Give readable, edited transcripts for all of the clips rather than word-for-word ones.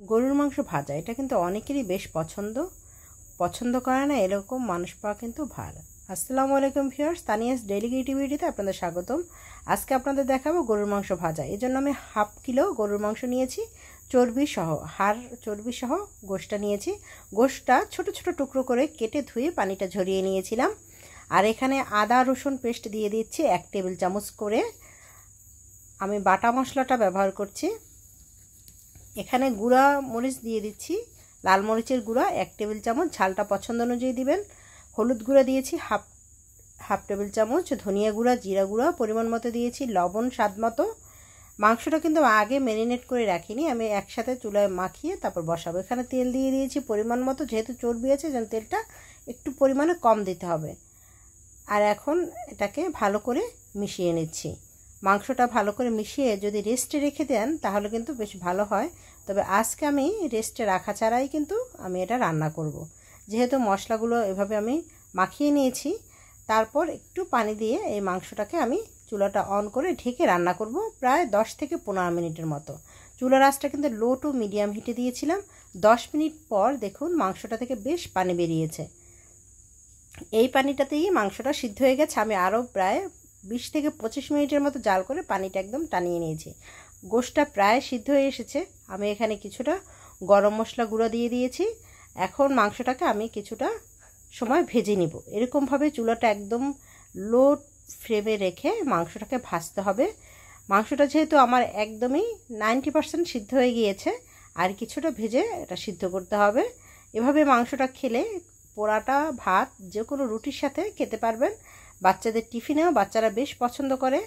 গরুর মাংস ভাজা এটা কিন্তু অনেকেরই বেশ পছন্দ করে না এরকম মানুষ পাওয়া কিন্তু ভালো। আসসালামু আলাইকুম ভিউয়ার্স, তানিয়াস ডেইলি ক্রিয়েটিভিটিতে আপনাদের স্বাগতম। আজকে আপনাদের দেখাবো গরুর মাংস ভাজা। এই জন্য আমি হাফ কিলো গরুর মাংস নিয়েছি, হাড় চর্বি সহ গোশটা নিয়েছি। গোশটা ছোট ছোট টুকরো করে কেটে ধুয়ে পানিটা ঝরিয়ে নিয়েছিলাম। আর এখানে আদা রসুন পেস্ট দিয়ে দিচ্ছি 1 টেবিল চামচ করে। আমি বাটা মশলাটা ব্যবহার করছি। এখানে গুঁড়া মরিচ দিয়ে দিচ্ছি, লাল মরিচের গুঁড়া 1 টেবিল চামচ, ঝালটা পছন্দ অনুযায়ী দিবেন। হলুদ গুঁড়া দিয়েছি হাফ টেবিল চামচ, ধনিয়া গুঁড়া জিরা গুঁড়া পরিমাণ মতো দিয়েছি, লবণ স্বাদ মতো। মাংসটা কিন্তু আগে ম্যারিনেট করে রাখিনি, আমি একসাথে চুলায় মাখিয়ে তারপর বসাবো। এখানে তেল দিয়ে দিয়েছি পরিমাণ মতো, যেহেতু চর্বি আছে যেন তেলটা একটু পরিমাণে কম দিতে হবে। আর এখন এটাকে ভালো করে মিশিয়ে নিচ্ছি। মাংসটা ভালো করে মিশিয়ে যদি রেস্টে রেখে দেন তাহলে কিন্তু বেশ ভালো হয়। তবে আজকে আমি রেস্টে রাখা ছাড়াই কিন্তু আমি এটা রান্না করব। যেহেতু মশলাগুলো এভাবে আমি মাখিয়ে নিয়েছি, তারপর একটু পানি দিয়ে এই মাংসটাকে আমি চুলাটা অন করে ঢেকে রান্না করব প্রায় 10 থেকে 15 মিনিটের মতো। চুলার আঁচটা কিন্তু লো টু মিডিয়াম হিটে দিয়েছিলাম। 10 মিনিট পর দেখুন মাংসটা থেকে বেশ পানি বেরিয়েছে। এই পানিটাতেই মাংসটা সিদ্ধ হয়ে গেছে। আমি আরও প্রায় 20 থেকে 25 মিনিটের মতো জাল করে পানিটা একদম টানিয়ে নিয়েছি। গোশটা প্রায় সিদ্ধ হয়ে এসেছে। আমি এখানে কিছুটা গরম মশলা গুঁড়ো দিয়ে দিয়েছি। এখন মাংসটাকে আমি কিছুটা সময় ভেজে নিব। এরকমভাবে চুলাটা একদম লো ফ্লেমে রেখে মাংসটাকে ভাজতে হবে। মাংসটা যেহেতু আমার একদমই 90% সিদ্ধ হয়ে গিয়েছে, আর কিছুটা ভেজে এটা সিদ্ধ করতে হবে। এভাবে মাংসটা খেলে পোড়াটা ভাত যে কোনো রুটির সাথে খেতে পারবেন। বাচ্চাদের টিফিনেও বাচ্চারা বেশ পছন্দ করে।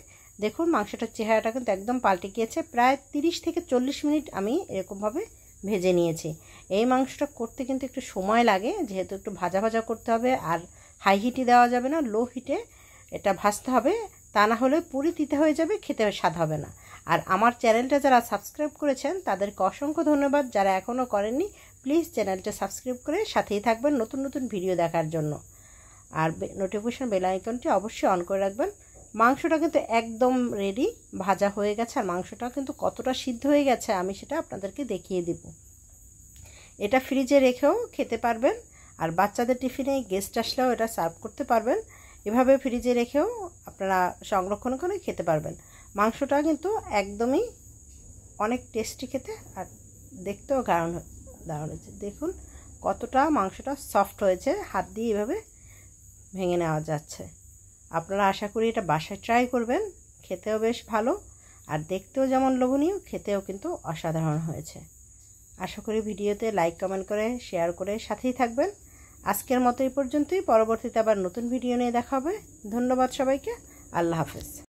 দেখুন মাংসটার চেহারাটা কিন্তু একদম পাল্টে গিয়েছে। প্রায় 30 থেকে 40 মিনিট আমি এরকমভাবে ভেজে নিয়েছি। এই মাংসটা করতে কিন্তু একটু সময় লাগে, যেহেতু একটু ভাজা ভাজা করতে হবে। আর হাই হিটে দেওয়া যাবে না, লো হিটে এটা ভাজতে হবে, তা না হলে পুরি তিতে হয়ে যাবে, খেতে স্বাদ হবে না। আর আমার চ্যানেলটা যারা সাবস্ক্রাইব করেছেন তাদেরকে অসংখ্য ধন্যবাদ। যারা এখনও করেননি প্লিজ চ্যানেলটা সাবস্ক্রাইব করে সাথেই থাকবেন নতুন নতুন ভিডিও দেখার জন্য। আর নোটিফিকেশন বেল আইকনটি অবশ্যই অন করে রাখবেন। মাংসটা কিন্তু একদম রেডি, ভাজা হয়ে গেছে। আর মাংসটা কিন্তু কতটা সিদ্ধ হয়ে গেছে আমি সেটা আপনাদেরকে দেখিয়ে দেব। এটা ফ্রিজে রেখেও খেতে পারবেন, আর বাচ্চাদের টিফিনে গেস্ট আসলেও এটা সার্ভ করতে পারবেন। এভাবে ফ্রিজে রেখেও আপনারা সংরক্ষণ করে খেতে পারবেন। মাংসটা কিন্তু একদমই অনেক টেস্টি খেতে, আর দেখতেও দারুণ হয়েছে। দেখুন কতটা মাংসটা সফট হয়েছে, হাত দিয়ে এভাবে ভেঙে নেওয়া যাচ্ছে। আপনারা আশা করি এটা বাসায় ট্রাই করবেন, খেতেও বেশ ভালো, আর দেখতেও যেমন লোভনীয়, খেতেও কিন্তু অসাধারণ হয়েছে। আশা করি ভিডিওতে লাইক কমেন্ট করে শেয়ার করে সাথেই থাকবেন। আজকের মতো এই পর্যন্তই, পরবর্তীতে আবার নতুন ভিডিও নিয়ে দেখা হবে। ধন্যবাদ সবাইকে, আল্লাহ হাফেজ।